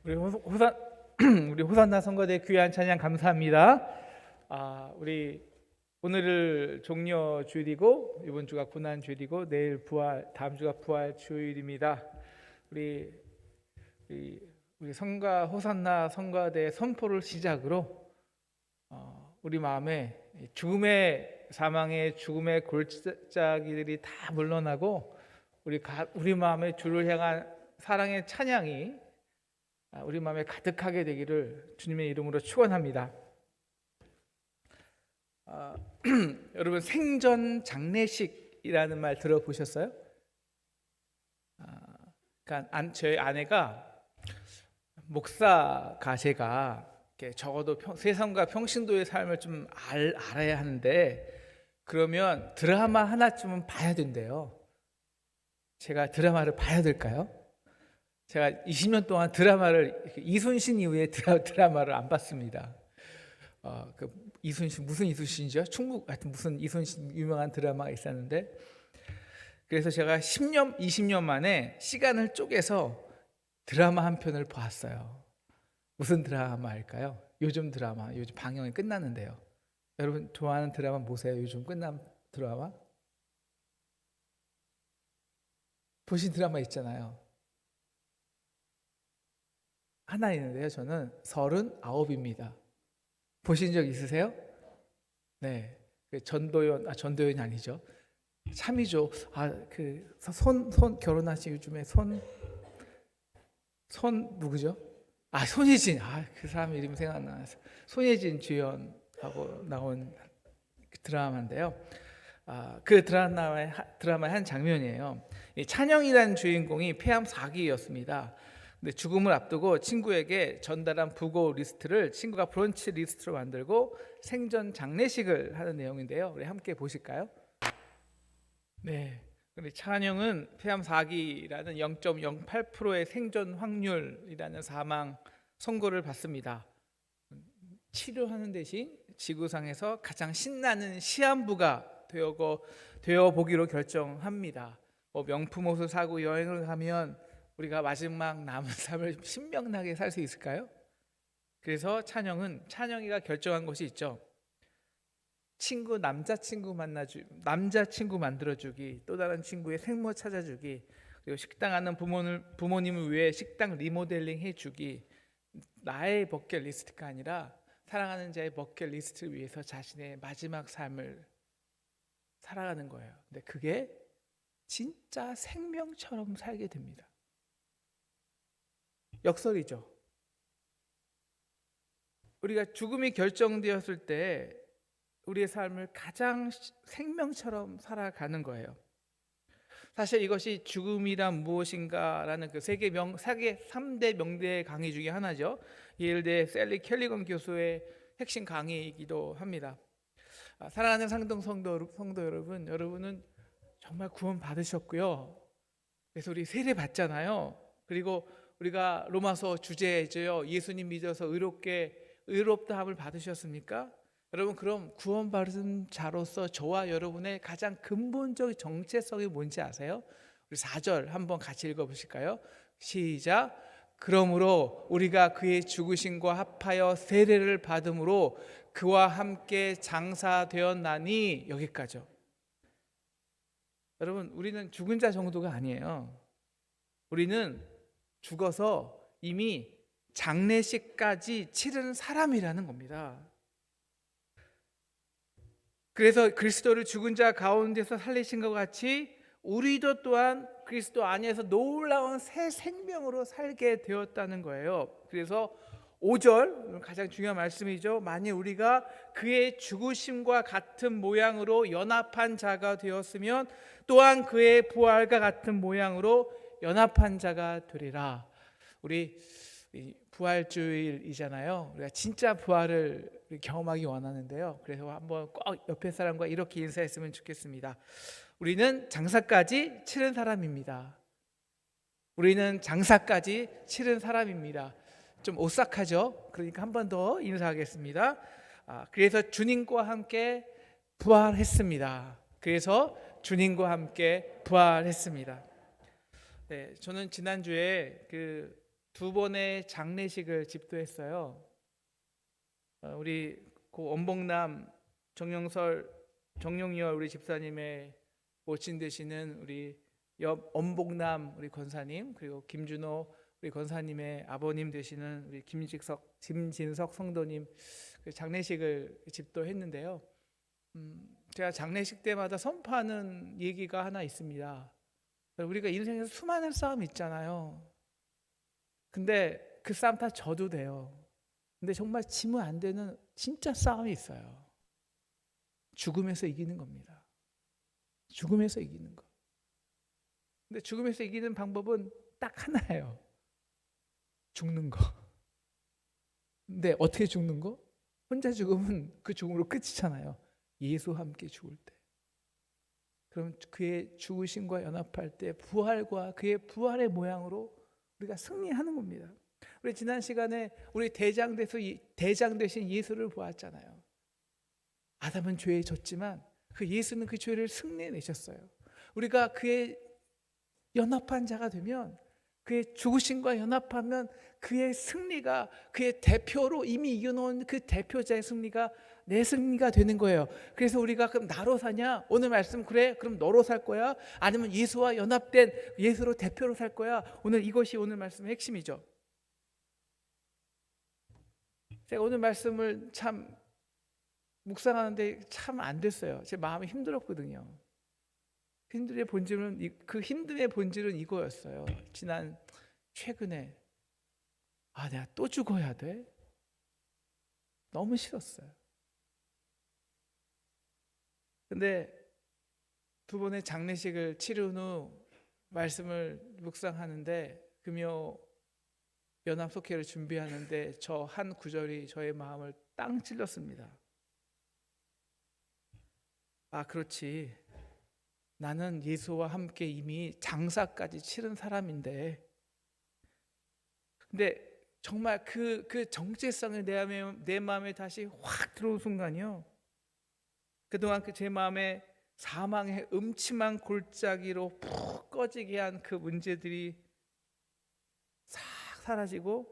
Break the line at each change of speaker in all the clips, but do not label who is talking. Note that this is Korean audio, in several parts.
우리 호산 우리 호산나 성가대 귀한 찬양 감사합니다. 우리 오늘을 종려 주일이고 이번 주가 고난 주일이고 내일 부활, 다음 주가 부활 주일입니다. 우리 성가 호산나 성가대 선포를 시작으로 우리 마음에 죽음의 사망의 죽음의 골짜기들이 다 물러나고 우리 마음에 주를 향한 사랑의 찬양이 우리 마음에 가득하게 되기를 주님의 이름으로 축원합니다. 여러분 생전 장례식이라는 말 들어보셨어요? 그러니까 저희 아내가 목사 가세가 적어도 세상과 평신도의 삶을 좀 알아야 하는데 그러면 드라마 하나쯤은 봐야 된대요. 제가 드라마를 봐야 될까요? 제가 20년 동안 드라마를 이순신 이후에 드라마를 안 봤습니다. 이순신 무슨 이순신이죠? 충북 하여튼 무슨 이순신 유명한 드라마가 있었는데 그래서 제가 10년, 20년 만에 시간을 쪼개서 드라마 한 편을 봤어요. 무슨 드라마일까요? 요즘 드라마, 요즘 방영이 끝났는데요. 여러분 좋아하는 드라마 뭐세요? 요즘 끝난 드라마? 보신 드라마 있잖아요. 하나 있는데요. 저는 39입니다. 보신 적 있으세요? 네. 전도연이 아니죠. 참이죠. 손 결혼하신 요즘에 손 누구죠? 손예진. 그 사람 이름 생각나서 손예진 주연하고 나온 드라마인데요. 그 드라마의 한 장면이에요. 찬영이라는 주인공이 폐암 4기였습니다. 근데 죽음을 앞두고 친구에게 전달한 부고 리스트를 친구가 브런치 리스트로 만들고 생전 장례식을 하는 내용인데요. 우리 함께 보실까요? 네. 근데 찬영은 폐암 4기라는 0.08%의 생존 확률이라는 사망 선고를 받습니다. 치료하는 대신 지구상에서 가장 신나는 시한부가 되어 보기로 결정합니다. 명품 옷을 사고 여행을 가면 우리가 마지막 남은 삶을 신명나게 살 수 있을까요? 그래서 찬영이가 결정한 것이 있죠. 남자친구 만들어주기, 또 다른 친구의 생모 찾아주기, 그리고 식당 가는 부모님을 위해 식당 리모델링 해주기. 나의 버킷리스트가 아니라 사랑하는 자의 버킷리스트를 위해서 자신의 마지막 삶을 살아가는 거예요. 근데 그게 진짜 생명처럼 살게 됩니다. 역설이죠. 우리가 죽음이 결정되었을 때 우리의 삶을 가장 생명처럼 살아가는 거예요. 사실 이것이 죽음이란 무엇인가라는 그 세계 3대 명대 강의 중에 하나죠. 예일대 셀리 켈리건 교수의 핵심 강의이기도 합니다. 사랑하는 상동 성도 여러분, 여러분은 정말 구원 받으셨고요. 그래서 우리 세례 받잖아요. 그리고 우리가 로마서 주제죠. 예수님 믿어서 의롭다함을 받으셨습니까? 여러분 그럼 구원받은 자로서 저와 여러분의 가장 근본적 정체성이 뭔지 아세요? 우리 4절 한번 같이 읽어보실까요? 시작. 그러므로 우리가 그의 죽으심과 합하여 세례를 받음으로 그와 함께 장사되었나니. 여기까지요. 여러분 우리는 죽은 자 정도가 아니에요. 우리는 죽어서 이미 장례식까지 치른 사람이라는 겁니다. 그래서 그리스도를 죽은 자 가운데서 살리신 것 같이 우리도 또한 그리스도 안에서 놀라운 새 생명으로 살게 되었다는 거예요. 그래서 5절 가장 중요한 말씀이죠. 만일 우리가 그의 죽으심과 같은 모양으로 연합한 자가 되었으면 또한 그의 부활과 같은 모양으로 연합한 자가 되리라. 우리 부활주일이잖아요. 우리가 진짜 부활을 경험하기 원하는데요. 그래서 한번 꼭 옆에 사람과 이렇게 인사했으면 좋겠습니다. 우리는 장사까지 치른 사람입니다. 우리는 장사까지 치른 사람입니다. 좀 오싹하죠? 그러니까 한 번 더 인사하겠습니다. 그래서 주님과 함께 부활했습니다. 네, 저는 지난주에 두 번의 장례식을 집도했어요. 우리 고 원봉남 정용열 우리 집사님의 모친 되시는 우리 옆 원봉남 우리 권사님, 그리고 김준호 우리 권사님의 아버님 되시는 우리 김진석 성도님 그 장례식을 집도했는데요. 제가 장례식 때마다 선포하는 얘기가 하나 있습니다. 우리가 인생에서 수많은 싸움이 있잖아요. 근데 그 싸움 다 져도 돼요. 근데 정말 지면 안 되는 진짜 싸움이 있어요. 죽음에서 이기는 겁니다. 죽음에서 이기는 거. 근데 죽음에서 이기는 방법은 딱 하나예요. 죽는 거. 근데 어떻게 죽는 거? 혼자 죽으면 그 죽음으로 끝이잖아요. 예수와 함께 죽을 때. 그럼 그의 죽으심과 연합할 때 부활과 그의 부활의 모양으로 우리가 승리하는 겁니다. 우리 지난 시간에 우리 대장 되신 예수를 보았잖아요. 아담은 죄에 졌지만 그 예수는 그 죄를 승리해내셨어요. 우리가 그의 연합한 자가 되면, 그의 죽으심과 연합하면 그의 승리가, 그의 대표로 이미 이겨놓은 그 대표자의 승리가 내 승리가 되는 거예요. 그래서 우리가 그럼 나로 사냐? 오늘 말씀 그래? 그럼 너로 살 거야? 아니면 예수와 연합된 예수로 대표로 살 거야? 이것이 오늘 말씀의 핵심이죠. 제가 오늘 말씀을 참 묵상하는데 참 안 됐어요. 제 마음이 힘들었거든요. 그 힘듦의 본질은 이거였어요. 최근에 내가 또 죽어야 돼? 너무 싫었어요. 근데 두 번의 장례식을 치른 후 말씀을 묵상하는데, 금요 연합속회를 준비하는데 저 한 구절이 저의 마음을 땅 찔렀습니다. 그렇지. 나는 예수와 함께 이미 장사까지 치른 사람인데, 근데 정말 그 정체성이 내 마음에 다시 확 들어온 순간이요. 그동안 제 마음에 사망의 음침한 골짜기로 푹 꺼지게 한 그 문제들이 싹 사라지고,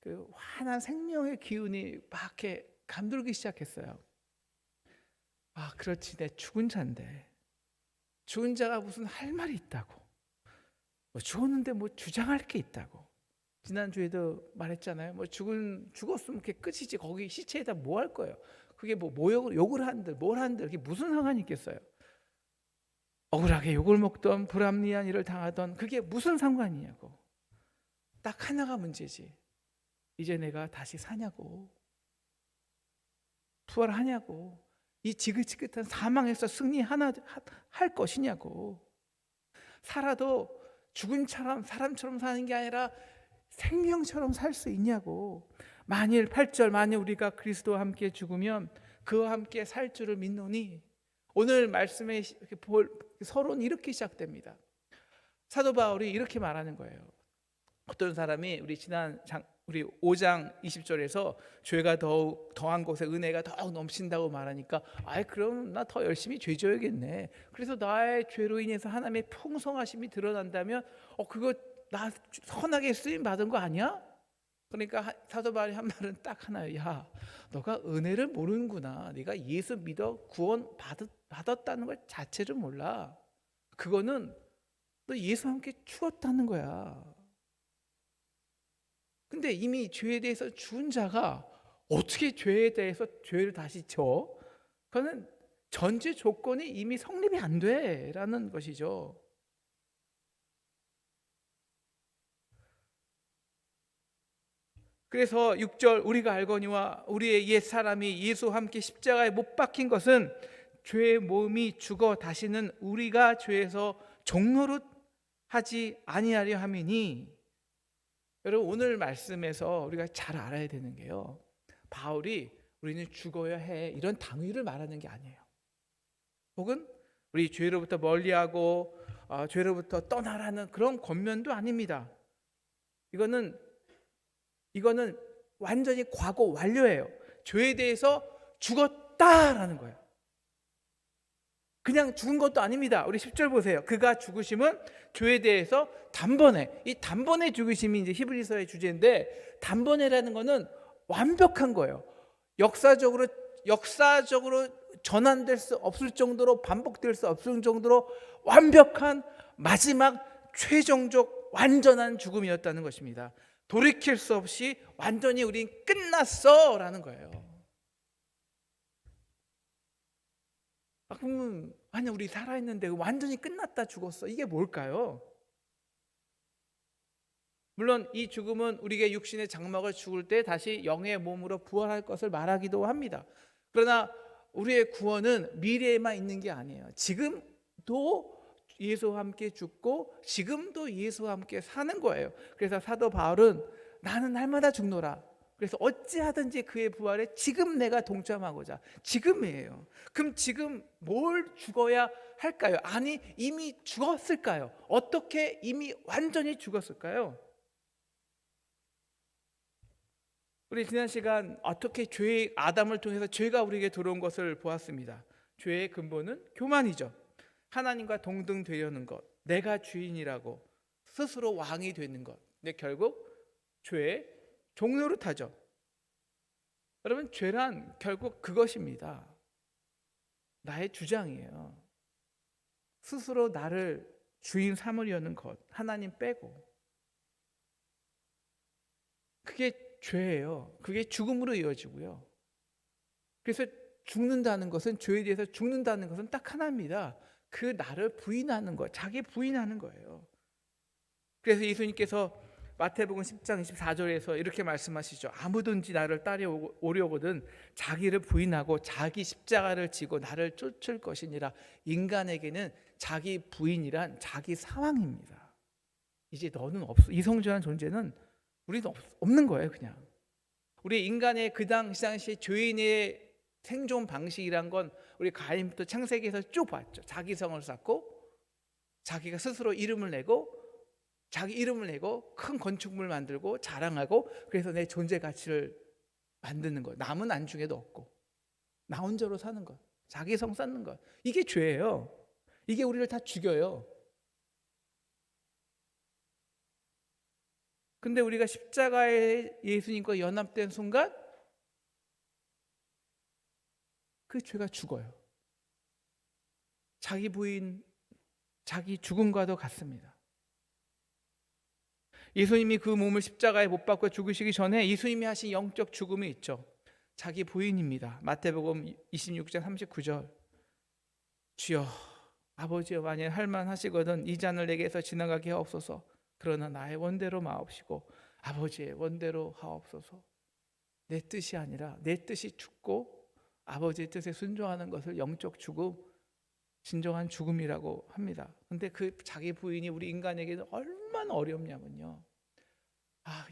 그 환한 생명의 기운이 막 이렇게 감돌기 시작했어요. 그렇지, 내 죽은 자인데, 죽은 자가 무슨 할 말이 있다고, 죽었는데 주장할 게 있다고. 지난주에도 말했잖아요. 죽었으면 그게 끝이지, 거기 시체에다 뭐 할 거예요? 그게 욕을 한들 뭘 한들 그게 무슨 상관이 있겠어요? 억울하게 욕을 먹던 불합리한 일을 당하던 그게 무슨 상관이냐고. 딱 하나가 문제지. 이제 내가 다시 사냐고, 부활하냐고, 이 지긋지긋한 사망에서 할 것이냐고. 살아도 죽은 사람처럼 사는 게 아니라 생명처럼 살 수 있냐고. 만일 8절, 만일 우리가 그리스도와 함께 죽으면 그와 함께 살 줄을 믿노니. 오늘 말씀의 서론이 이렇게 시작됩니다. 사도 바울이 이렇게 말하는 거예요. 어떤 사람이 우리 5장 20절에서 죄가 더한 곳에 은혜가 더욱 넘친다고 말하니까, 그럼 나 더 열심히 죄 져야겠네. 그래서 나의 죄로 인해서 하나님의 풍성하심이 드러난다면 그거 나 선하게 쓰임 받은 거 아니야? 그러니까 사도 바울이 한 말은 딱 하나예요. 야, 너가 은혜를 모르는구나. 네가 예수 믿어 구원 받았다는 것 자체를 몰라. 그거는 너 예수와 함께 죽었다는 거야. 근데 이미 죄에 대해서 죽은 자가 어떻게 죄에 대해서 죄를 다시 져? 그거는 전제 조건이 이미 성립이 안 돼라는 것이죠. 그래서 6절, 우리가 알거니와 우리의 옛 사람이 예수와 함께 십자가에 못 박힌 것은 죄의 몸이 죽어 다시는 우리가 죄에서 종노릇 하지 아니하려 함이니. 여러분, 오늘 말씀에서 우리가 잘 알아야 되는 게요, 바울이 우리는 죽어야 해 이런 당위를 말하는 게 아니에요. 혹은 우리 죄로부터 멀리하고 죄로부터 떠나라는 그런 권면도 아닙니다. 이거는 완전히 과거 완료예요. 죄에 대해서 죽었다라는 거예요. 그냥 죽은 것도 아닙니다. 우리 10절 보세요. 그가 죽으심은 죄에 대해서 단번에, 이 단번에 죽으심이 이제 히브리서의 주제인데, 단번에라는 거는 완벽한 거예요. 역사적으로 전환될 수 없을 정도로, 반복될 수 없을 정도로 완벽한 마지막 최종적 완전한 죽음이었다는 것입니다. 돌이킬 수 없이 완전히 우린 끝났어 라는 거예요. 그러면 아니 우리 살아있는데 완전히 끝났다, 죽었어, 이게 뭘까요? 물론 이 죽음은 우리의 육신의 장막을 죽을 때 다시 영의 몸으로 부활할 것을 말하기도 합니다. 그러나 우리의 구원은 미래에만 있는 게 아니에요. 지금도 예수와 함께 죽고 지금도 예수와 함께 사는 거예요. 그래서 사도 바울은 나는 날마다 죽노라. 그래서 어찌하든지 그의 부활에 지금 내가 동참하고자. 지금이에요. 그럼 지금 뭘 죽어야 할까요? 아니 이미 죽었을까요? 어떻게 이미 완전히 죽었을까요? 우리 지난 시간 어떻게 죄의 아담을 통해서 죄가 우리에게 들어온 것을 보았습니다. 죄의 근본은 교만이죠. 하나님과 동등되려는 것, 내가 주인이라고 스스로 왕이 되는 것. 근데 결국 죄의 종노릇하죠. 여러분, 죄란 결국 그것입니다. 나의 주장이에요. 스스로 나를 주인 삼으려는 것, 하나님 빼고. 그게 죄예요. 그게 죽음으로 이어지고요. 그래서 죽는다는 것은, 죄에 대해서 죽는다는 것은 딱 하나입니다. 그 나를 부인하는 것, 자기 부인하는 거예요. 그래서 예수님께서 마태복음 10장 24절에서 이렇게 말씀하시죠. 아무든지 나를 따라오려거든 자기를 부인하고 자기 십자가를 지고 나를 쫓을 것이니라. 인간에게는 자기 부인이란 자기 상황입니다. 이제 너는 없어. 이성적인 존재는 우리는 없는 거예요. 그냥 우리 인간의 그 당시 죄인의 생존 방식이란 건 우리 가인부터 창세기에서 쭉 봤죠. 자기 성을 쌓고 자기가 스스로 이름을 내고, 자기 이름을 내고 큰 건축물 만들고 자랑하고, 그래서 내 존재 가치를 만드는 것. 남은 안중에도 없고 나 혼자로 사는 것, 자기 성 쌓는 것. 이게 죄예요. 이게 우리를 다 죽여요. 근데 우리가 십자가에 예수님과 연합된 순간 그 죄가 죽어요. 자기 부인, 자기 죽음과도 같습니다. 예수님이 그 몸을 십자가에 못 박고 죽으시기 전에 예수님이 하신 영적 죽음이 있죠. 자기 부인입니다. 마태복음 26장 39절. 주여, 아버지여, 만일 할만하시거든 이 잔을 내게서 지나가게 하옵소서. 그러나 나의 원대로 마옵시고 아버지의 원대로 하옵소서. 내 뜻이 아니라 내 뜻이 죽고 아버지의 뜻에 순종하는 것을 영적 죽음, 진정한 죽음이라고 합니다. 근데 그 자기 부인이 우리 인간에게는 얼마나 어렵냐면요,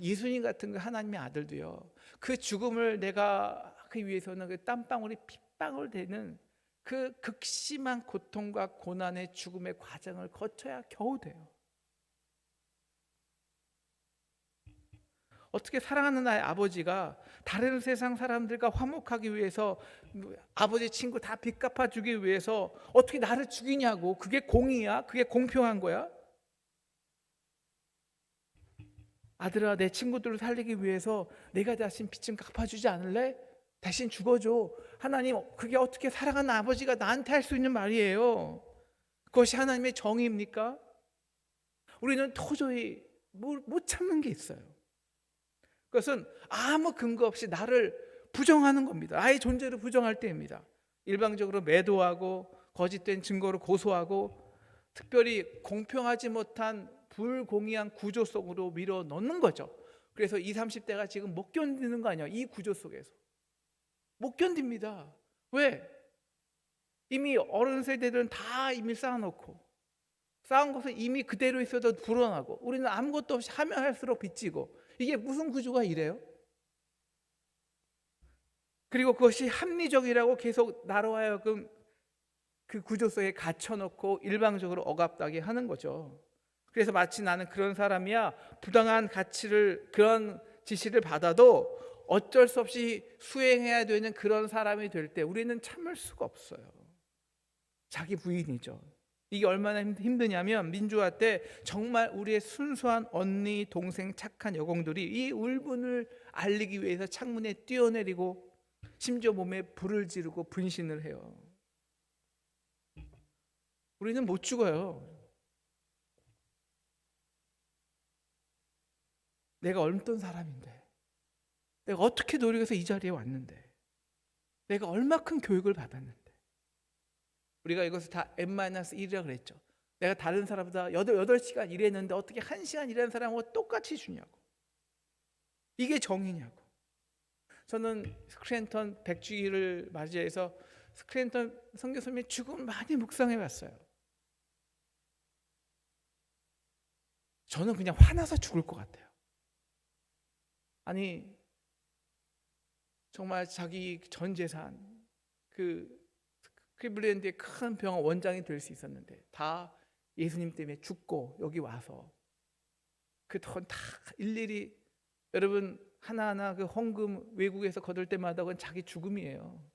예수님 같은 그 하나님의 아들도요, 그 죽음을 내가 하기 위해서는 그 땀방울이 핏방울 되는 그 극심한 고통과 고난의 죽음의 과정을 거쳐야 겨우 돼요. 어떻게 사랑하는 나의 아버지가 다른 세상 사람들과 화목하기 위해서, 아버지 친구 다 빚 갚아주기 위해서 어떻게 나를 죽이냐고. 그게 공의야? 그게 공평한 거야? 아들아, 내 친구들을 살리기 위해서 내가 대신 빚 좀 갚아주지 않을래? 대신 죽어줘. 하나님, 그게 어떻게 사랑하는 아버지가 나한테 할 수 있는 말이에요? 그것이 하나님의 정의입니까? 우리는 도저히 못 참는 게 있어요. 그것은 아무 근거 없이 나를 부정하는 겁니다. 나의 존재를 부정할 때입니다. 일방적으로 매도하고 거짓된 증거로 고소하고 특별히 공평하지 못한 불공의한 구조 속으로 밀어넣는 거죠. 그래서 20, 30대가 지금 못 견디는 거 아니야. 이 구조 속에서 못 견딥니다. 왜? 이미 어른 세대들은 다 이미 쌓아놓고, 쌓은 것은 이미 그대로 있어도 불어나고, 우리는 아무것도 없이 하면 할수록 빚지고. 이게 무슨 구조가 이래요? 그리고 그것이 합리적이라고 계속 나로 하여금 그 구조 속에 갇혀놓고 일방적으로 억압하게 하는 거죠. 그래서 마치 나는 그런 사람이야, 부당한 가치를, 그런 지시를 받아도 어쩔 수 없이 수행해야 되는 그런 사람이 될 때 우리는 참을 수가 없어요. 자기 부인이죠. 이게 얼마나 힘드냐면 민주화 때 정말 우리의 순수한 언니, 동생, 착한 여공들이 이 울분을 알리기 위해서 창문에 뛰어내리고 심지어 몸에 불을 지르고 분신을 해요. 우리는 못 죽어요. 내가 어떤 사람인데, 내가 어떻게 노력해서 이 자리에 왔는데, 내가 얼마큼 교육을 받았는데. 우리가 이것을 다 N-1이라고 그랬죠. 내가 다른 사람보다 8시간 일했는데 어떻게 1시간 일하는 사람하고 똑같이 주냐고. 이게 정의냐고. 저는 스크랜턴 100주기를 맞이해서 스크랜턴 선교사님의 죽음을 많이 묵상해 봤어요. 저는 그냥 화나서 죽을 것 같아요. 아니 정말 자기 전 재산, 그 클리블랜드의 큰 병원 원장이 될 수 있었는데 다 예수님 때문에 죽고 여기 와서 그 돈 다 일일이, 여러분 하나하나 그 헌금 외국에서 거둘 때마다 그건 자기 죽음이에요.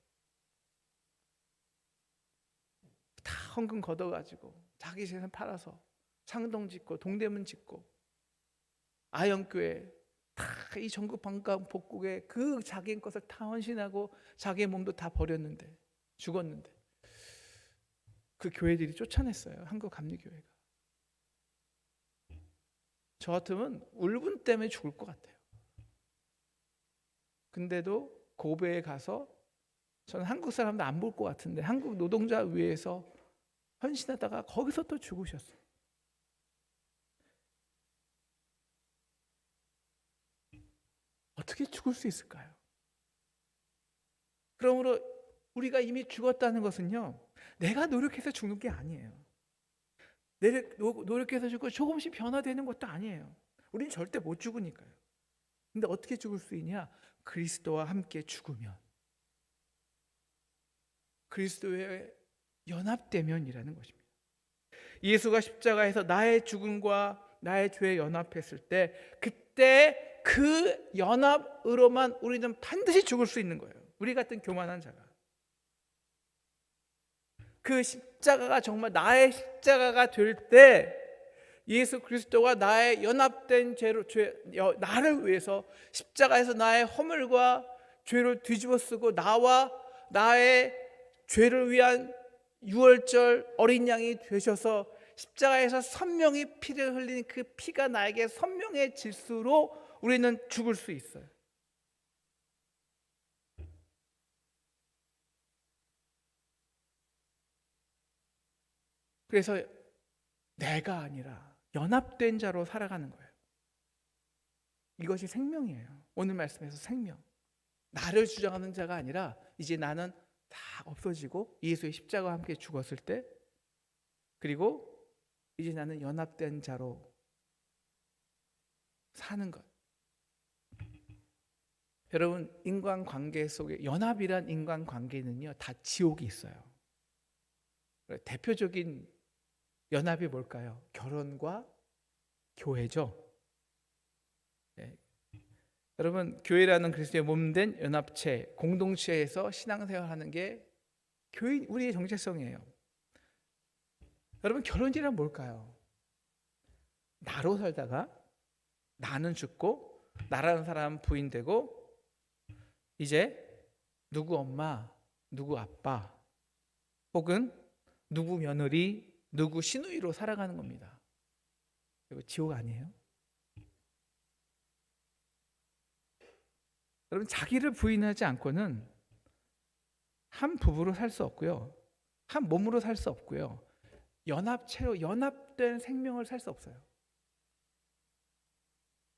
다 헌금 걷어가지고 자기 재산 팔아서 창동 짓고 동대문 짓고 아영교회 다 이 전국 방방 복국에 그 자기 것을 다 헌신하고 자기의 몸도 다 버렸는데, 죽었는데 그 교회들이 쫓아냈어요. 한국 감리교회가. 저 같으면 울분 때문에 죽을 것 같아요. 근데도 고베에 가서 저는 한국 사람도 안 볼 것 같은데 한국 노동자 위해서 헌신하다가 거기서 또 죽으셨어요. 어떻게 죽을 수 있을까요? 그러므로 우리가 이미 죽었다는 것은요, 내가 노력해서 죽는 게 아니에요. 노력해서 죽고 조금씩 변화되는 것도 아니에요. 우리는 절대 못 죽으니까요. 근데 어떻게 죽을 수 있냐? 그리스도와 함께 죽으면, 그리스도에 연합되면이라는 것입니다. 예수가 십자가에서 나의 죽음과 나의 죄에 연합했을 때, 그때 그 연합으로만 우리는 반드시 죽을 수 있는 거예요. 우리 같은 교만한 자가. 그 십자가가 정말 나의 십자가가 될 때 예수 그리스도가 나의 연합된 나를 위해서 십자가에서 나의 허물과 죄를 뒤집어 쓰고 나와 나의 죄를 위한 유월절 어린 양이 되셔서 십자가에서 선명히 피를 흘린 그 피가 나에게 선명해질수록 우리는 죽을 수 있어요. 그래서 내가 아니라 연합된 자로 살아가는 거예요. 이것이 생명이에요. 오늘 말씀에서 생명. 나를 주장하는 자가 아니라 이제 나는 다 없어지고 예수의 십자가와 함께 죽었을 때, 그리고 이제 나는 연합된 자로 사는 것. 여러분, 인간관계 속에 연합이란 인간관계는요, 다 지옥이 있어요. 대표적인 연합이 뭘까요? 결혼과 교회죠. 네. 여러분, 교회라는 그리스도의 몸된 연합체, 공동체에서 신앙생활하는 게 교회, 우리의 정체성이에요. 여러분, 결혼이란 뭘까요? 나로 살다가 나는 죽고 나라는 사람은 부인되고 이제 누구 엄마, 누구 아빠, 혹은 누구 며느리, 누구 시누이로 살아가는 겁니다. 이거 지옥 아니에요? 여러분, 자기를 부인하지 않고는 한 부부로 살 수 없고요, 한 몸으로 살 수 없고요, 연합체로 연합된 생명을 살 수 없어요.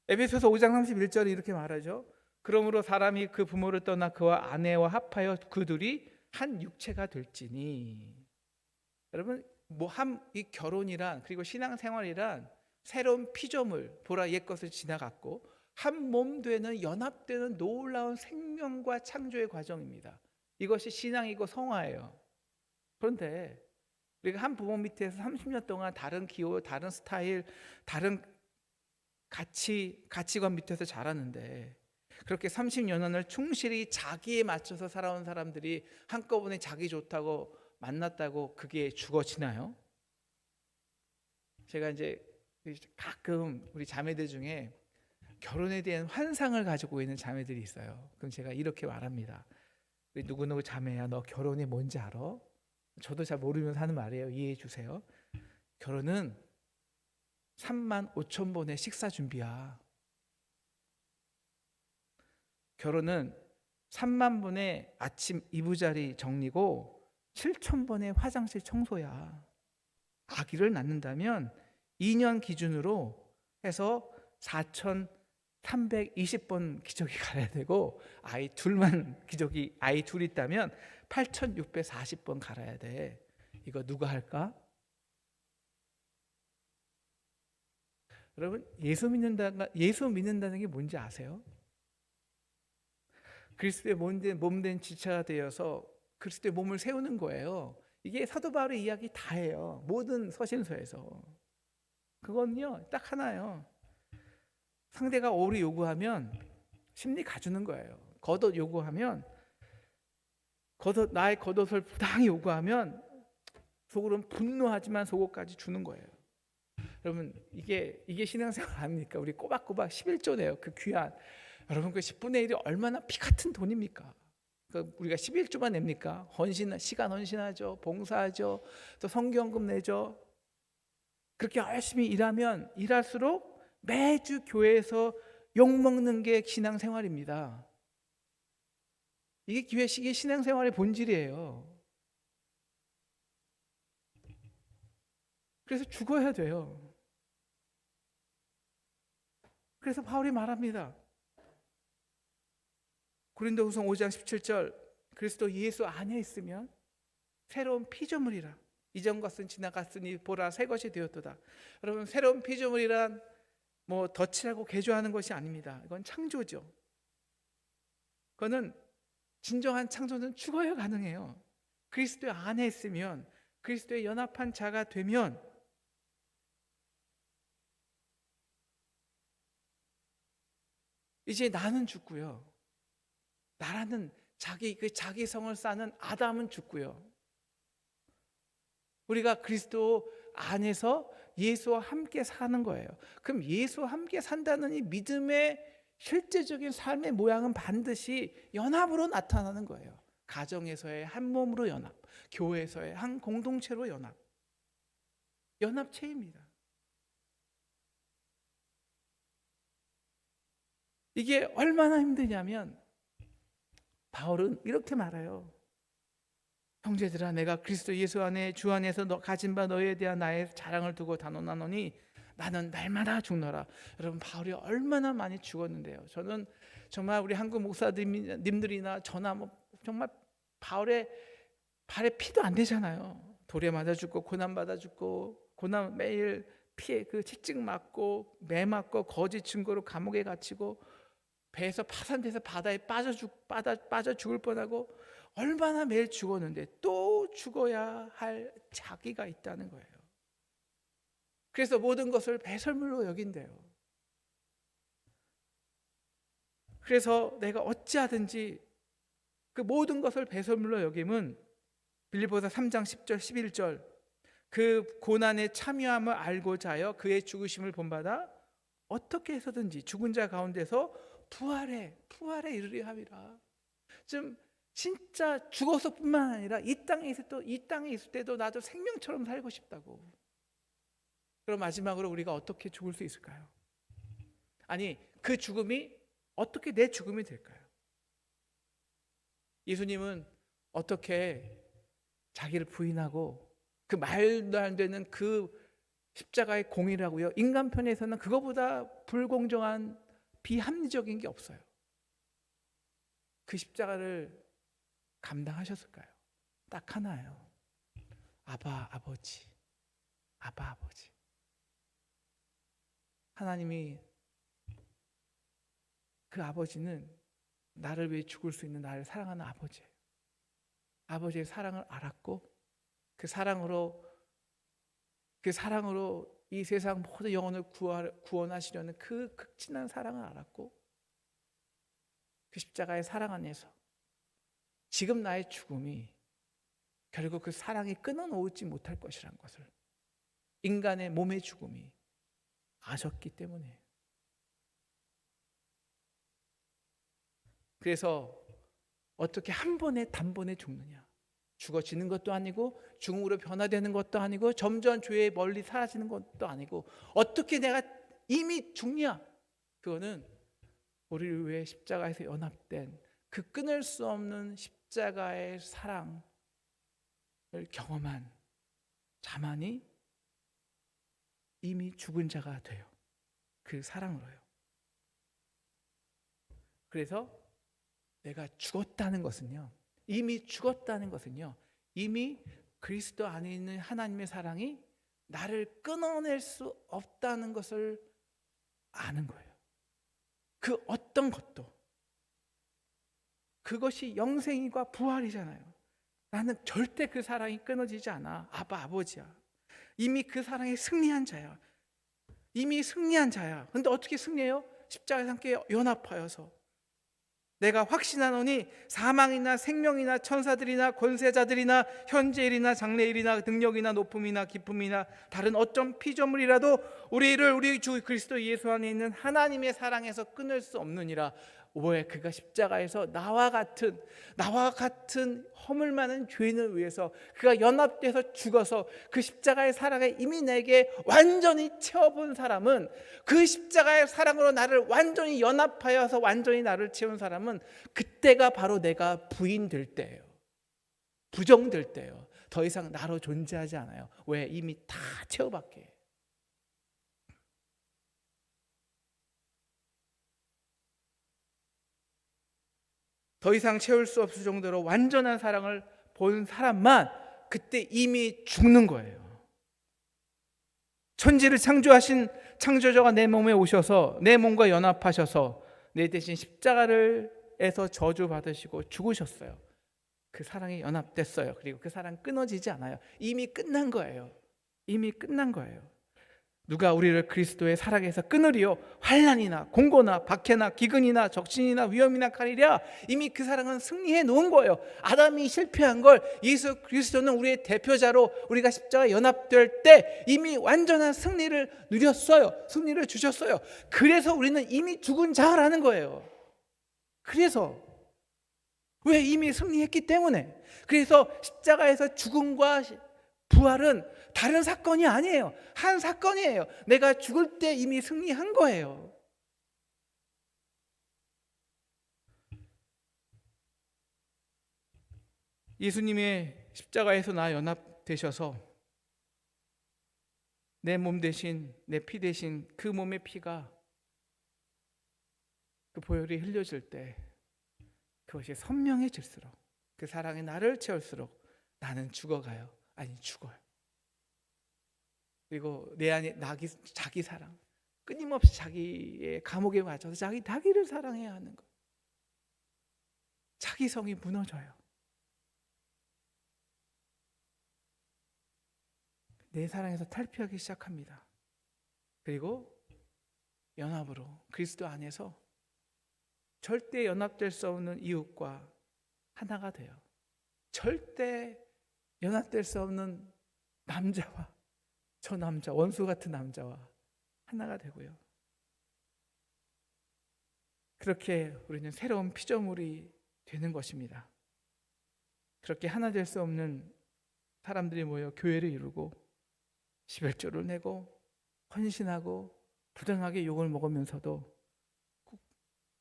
에베소서 5장 31절에 이렇게 말하죠. 그러므로 사람이 그 부모를 떠나 그와 아내와 합하여 그들이 한 육체가 될지니. 여러분, 이 결혼이란, 그리고 신앙생활이란 새로운 피조물, 보라 옛 것을 지나갔고 한 몸 되는, 연합되는 놀라운 생명과 창조의 과정입니다. 이것이 신앙이고 성화예요. 그런데 우리가 한 부모 밑에서 30년 동안 다른 기호, 다른 스타일, 다른 가치관 밑에서 자랐는데, 그렇게 30여 년을 충실히 자기에 맞춰서 살아온 사람들이 한꺼번에 자기 좋다고 만났다고 그게 죽어지나요? 제가 이제 가끔 우리 자매들 중에 결혼에 대한 환상을 가지고 있는 자매들이 있어요. 그럼 제가 이렇게 말합니다. 우리 누구누구 자매야, 너 결혼이 뭔지 알아? 저도 잘 모르면서 하는 말이에요. 이해해 주세요. 결혼은 3만 5천 번의 식사 준비야. 결혼은 3만 번의 아침 이부자리 정리고 7천 번의 화장실 청소야. 아기를 낳는다면 2년 기준으로 해서 4,320번 기저귀 갈아야 되고, 아이 둘 있다면 8,640번 갈아야 돼. 이거 누가 할까? 여러분, 예수 믿는다는 게 뭔지 아세요? 그리스도의 몸된 지체가 되어서 그리스도의 몸을 세우는 거예요. 이게 사도 바울의 이야기 다예요. 모든 서신서에서. 그건요, 딱 하나예요. 상대가 오를 요구하면 심리 가주는 거예요. 겉옷 요구하면 나의 겉옷을 부당히 요구하면 속으로는 분노하지만 속옷까지 주는 거예요. 여러분, 이게 신앙생활 아닙니까? 우리 꼬박꼬박 11조네요. 그 귀한. 여러분, 그 10분의 1이 얼마나 피 같은 돈입니까? 우리가 11조만 냅니까? 시간 헌신하죠. 봉사하죠. 또 성경금 내죠. 그렇게 열심히 일하면 일할수록 매주 교회에서 욕먹는 게 신앙생활입니다. 이게 신앙생활의 본질이에요. 그래서 죽어야 돼요. 그래서 바울이 말합니다. 고린도후서 5장 17절, 그리스도 예수 안에 있으면 새로운 피조물이라. 이전 것은 지나갔으니 보라 새 것이 되었도다. 여러분, 새로운 피조물이란 뭐 덧칠하고 개조하는 것이 아닙니다. 이건 창조죠. 그거는 진정한 창조는 죽어야 가능해요. 그리스도 안에 있으면, 그리스도에 연합한 자가 되면 이제 나는 죽고요. 나라는 자기 성을 쌓는 아담은 죽고요. 우리가 그리스도 안에서 예수와 함께 사는 거예요. 그럼 예수와 함께 산다는 이 믿음의 실제적인 삶의 모양은 반드시 연합으로 나타나는 거예요. 가정에서의 한 몸으로 연합, 교회에서의 한 공동체로 연합. 연합체입니다. 이게 얼마나 힘드냐면 바울은 이렇게 말해요. 형제들아, 내가 그리스도 예수 안에 주 안에서 가진 바 너희에 대한 나의 자랑을 두고 단언하노니 나는 날마다 죽노라. 여러분, 바울이 얼마나 많이 죽었는데요. 저는 정말 우리 한국 목사님들이나 저나 정말 바울의 발에 피도 안 되잖아요. 돌에 맞아 죽고 고난 받아 죽고 고난 매일 피해 그 채찍 맞고 매 맞고 거짓 증거로 감옥에 갇히고 배에서 파산돼서 바다에 빠져 죽을 뻔하고 얼마나 매일 죽었는데 또 죽어야 할 자기가 있다는 거예요. 그래서 모든 것을 배설물로 여긴대요. 그래서 내가 어찌하든지 그 모든 것을 배설물로 여김은 빌립보서 3장 10절 11절 그 고난에 참여함을 알고자 하여 그의 죽으심을 본받아 어떻게 해서든지 죽은 자 가운데서 부활에 이르려 함이라. 좀 진짜 죽어서뿐만 아니라 이 땅에 있을 때도 나도 생명처럼 살고 싶다고. 그럼 마지막으로 우리가 어떻게 죽을 수 있을까요? 아니, 그 죽음이 어떻게 내 죽음이 될까요? 예수님은 어떻게 자기를 부인하고 그 말도 안 되는 그 십자가의 공이라고요. 인간 편에서는 그거보다 불공정한 비합리적인 게 없어요. 그 십자가를 감당하셨을까요? 딱 하나예요. 아버지. 하나님이 그 아버지는 나를 위해 죽을 수 있는 나를 사랑하는 아버지예요. 아버지의 사랑을 알았고 그 사랑으로 이 세상 모든 영혼을 구원하시려는 그 극진한 사랑을 알았고 그 십자가의 사랑 안에서 지금 나의 죽음이 결국 그 사랑이 끊어놓지 못할 것이라는 것을 인간의 몸의 죽음이 아셨기 때문에. 그래서 어떻게 한 번에 단번에 죽느냐, 죽어지는 것도 아니고 죽음으로 변화되는 것도 아니고 점점 죄에 멀리 사라지는 것도 아니고 어떻게 내가 이미 죽냐, 그거는 우리를 위해 십자가에서 연합된 그 끊을 수 없는 십자가의 사랑을 경험한 자만이 이미 죽은 자가 돼요. 그 사랑으로요. 그래서 내가 죽었다는 것은요, 이미 죽었다는 것은요, 이미 그리스도 안에 있는 하나님의 사랑이 나를 끊어낼 수 없다는 것을 아는 거예요. 그 어떤 것도. 그것이 영생이과 부활이잖아요. 나는 절대 그 사랑이 끊어지지 않아. 아버지야. 이미 그 사랑에 승리한 자야. 이미 승리한 자야. 근데 어떻게 승리해요? 십자가에 함께 연합하여서. 내가 확신하노니 사망이나 생명이나 천사들이나 권세자들이나 현재일이나 장래일이나 능력이나 높음이나 깊음이나 다른 어떤 피조물이라도 우리를 우리 주 그리스도 예수 안에 있는 하나님의 사랑에서 끊을 수 없느니라. 왜? 그가 십자가에서 나와 같은 허물 많은 죄인을 위해서 그가 연합돼서 죽어서 그 십자가의 사랑에 이미 내게 완전히 채워본 사람은, 그 십자가의 사랑으로 나를 완전히 연합하여서 완전히 나를 채운 사람은 그때가 바로 내가 부인될 때예요. 부정될 때예요. 더 이상 나로 존재하지 않아요. 왜? 이미 다 채워봤기에. 더 이상 채울 수 없을 정도로 완전한 사랑을 본 사람만 그때 이미 죽는 거예요. 천지를 창조하신 창조자가 내 몸에 오셔서 내 몸과 연합하셔서 내 대신 십자가에서 저주받으시고 죽으셨어요. 그 사랑이 연합됐어요. 그리고 그 사랑 끊어지지 않아요. 이미 끝난 거예요. 이미 끝난 거예요. 누가 우리를 그리스도의 사랑에서 끊으리요? 환난이나 공고나 박해나 기근이나 적신이나 위험이나 칼이랴. 이미 그 사랑은 승리해 놓은 거예요. 아담이 실패한 걸 예수 그리스도는 우리의 대표자로 우리가 십자가에 연합될 때 이미 완전한 승리를 누렸어요. 승리를 주셨어요. 그래서 우리는 이미 죽은 자라는 거예요. 그래서 왜? 이미 승리했기 때문에. 그래서 십자가에서 죽음과 부활은 다른 사건이 아니에요. 한 사건이에요. 내가 죽을 때 이미 승리한 거예요. 예수님의 십자가에서 나 연합되셔서 내 몸 대신, 내 피 대신 그 몸의 피가, 그 보혈이 흘려질 때 그것이 선명해질수록, 그 사랑이 나를 채울수록 나는 죽어가요. 아니, 죽어요. 그리고 내 안에 자기 사랑, 끊임없이 자기의 감옥에 갇혀서 자기를 사랑해야 하는 것, 자기성이 무너져요. 내 사랑에서 탈피하기 시작합니다. 그리고 연합으로 그리스도 안에서 절대 연합될 수 없는 이웃과 하나가 돼요. 절대 연합될 수 없는 남자와 저 남자, 원수 같은 남자와 하나가 되고요. 그렇게 우리는 새로운 피조물이 되는 것입니다. 그렇게 하나 될 수 없는 사람들이 모여 교회를 이루고 십일조를 내고 헌신하고 부당하게 욕을 먹으면서도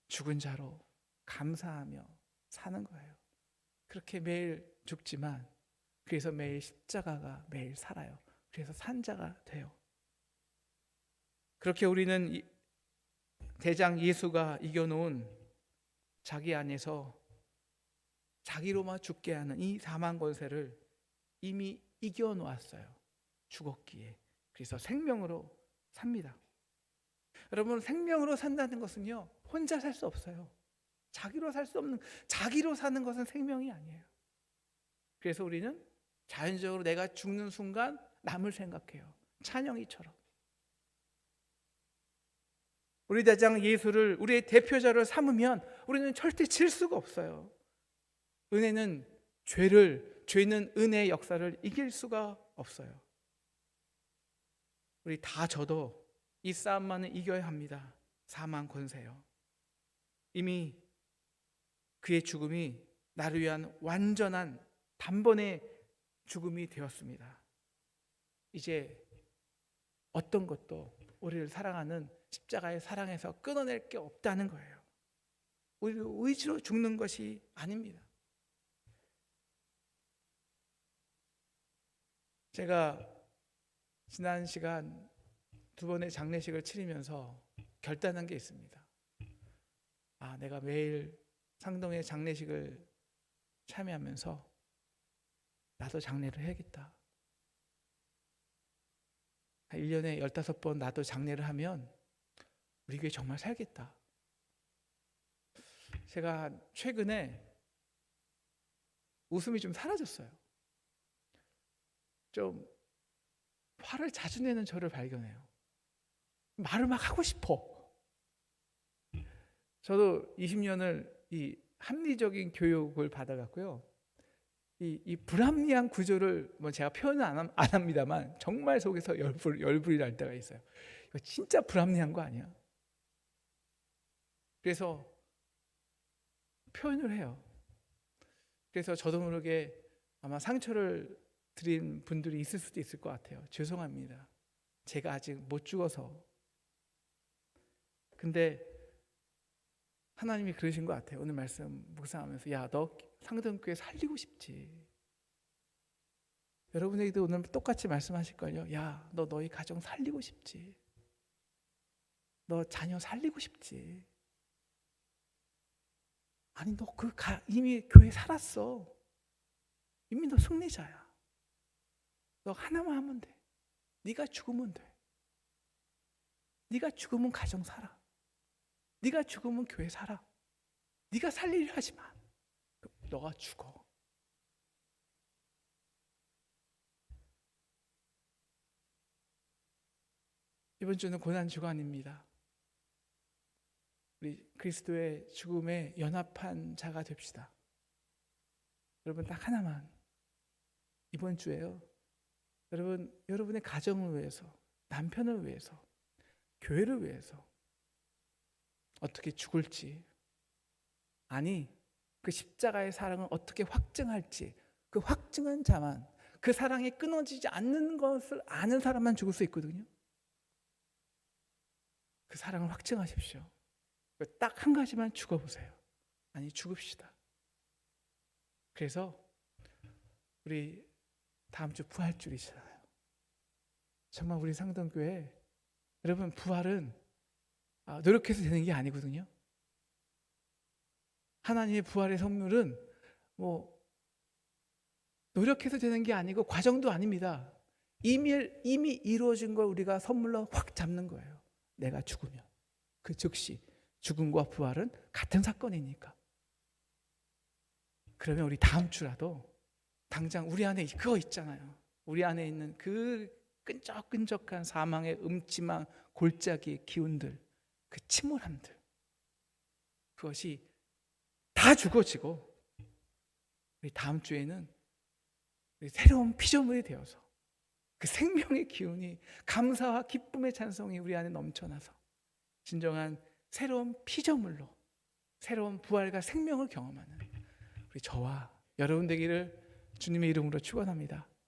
죽은 자로 감사하며 사는 거예요. 그렇게 매일 죽지만 그래서 매일 십자가가 매일 살아요. 그래서 산자가 돼요. 그렇게 우리는 대장 예수가 이겨놓은 자기 안에서 자기로만 죽게 하는 이 사망 권세를 이미 이겨놓았어요. 죽었기에. 그래서 생명으로 삽니다. 여러분, 생명으로 산다는 것은요, 혼자 살 수 없어요. 자기로 살 수 없는, 자기로 사는 것은 생명이 아니에요. 그래서 우리는 자연적으로 내가 죽는 순간 남을 생각해요. 찬영이처럼. 우리 대장 예수를 우리의 대표자로 삼으면 우리는 절대 질 수가 없어요. 은혜는 죄를 죄는 은혜의 역사를 이길 수가 없어요. 우리 다 져도 이 싸움만은 이겨야 합니다. 사망 권세요. 이미 그의 죽음이 나를 위한 완전한 단번의 죽음이 되었습니다. 이제 어떤 것도 우리를 사랑하는 십자가의 사랑에서 끊어낼 게 없다는 거예요. 우리 의지로 죽는 것이 아닙니다. 제가 지난 시간 2번의 장례식을 치르면서 결단한 게 있습니다. 내가 매일 상동의 장례식을 참여하면서 나도 장례를 해야겠다. 1년에 15번 나도 장례를 하면 우리 교회 정말 살겠다. 제가 최근에 웃음이 좀 사라졌어요. 좀 화를 자주 내는 저를 발견해요. 말을 막 하고 싶어. 저도 20년을 이 합리적인 교육을 받아갔고요. 이 불합리한 구조를 제가 표현은 안 합니다만 정말 속에서 열불이 날 때가 있어요. 이거 진짜 불합리한 거 아니야? 그래서 표현을 해요. 그래서 저도 모르게 아마 상처를 드린 분들이 있을 수도 있을 것 같아요. 죄송합니다. 제가 아직 못 죽어서. 근데 하나님이 그러신 것 같아요. 오늘 말씀 묵상하면서 야, 너 상등교회 살리고 싶지. 여러분에게도 오늘 똑같이 말씀하실걸요. 야, 너 너희 가정 살리고 싶지. 너 자녀 살리고 싶지. 아니 너 이미 교회 살았어. 이미 너 승리자야. 너 하나만 하면 돼. 네가 죽으면 돼. 네가 죽으면 가정 살아. 네가 죽으면 교회 살아. 네가 살리려 하지 마. 너가 죽어. 이번 주는 고난 주간입니다. 우리 그리스도의 죽음에 연합한 자가 됩시다. 여러분 딱 하나만. 이번 주에요. 여러분의 가정을 위해서, 남편을 위해서, 교회를 위해서 어떻게 죽을지, 아니 그 십자가의 사랑을 어떻게 확증할지, 그 확증한 자만, 그 사랑이 끊어지지 않는 것을 아는 사람만 죽을 수 있거든요. 그 사랑을 확증하십시오. 딱 한 가지만 죽어보세요. 아니 죽읍시다. 그래서 우리 다음 주 부활주일이잖아요. 정말 우리 상동교회 여러분 부활은 노력해서 되는 게 아니거든요. 하나님의 부활의 선물은 노력해서 되는 게 아니고 과정도 아닙니다. 이미 이루어진 걸 우리가 선물로 확 잡는 거예요. 내가 죽으면 그 즉시 죽음과 부활은 같은 사건이니까. 그러면 우리 다음 주라도 당장 우리 안에 그거 있잖아요. 우리 안에 있는 그 끈적끈적한 사망의 음침한 골짜기의 기운들, 그 침울함들, 그것이 다 죽어지고 우리 다음 주에는 우리 새로운 피조물이 되어서 그 생명의 기운이, 감사와 기쁨의 찬송이 우리 안에 넘쳐나서 진정한 새로운 피조물로 새로운 부활과 생명을 경험하는 우리 저와 여러분 되기를 주님의 이름으로 축원합니다.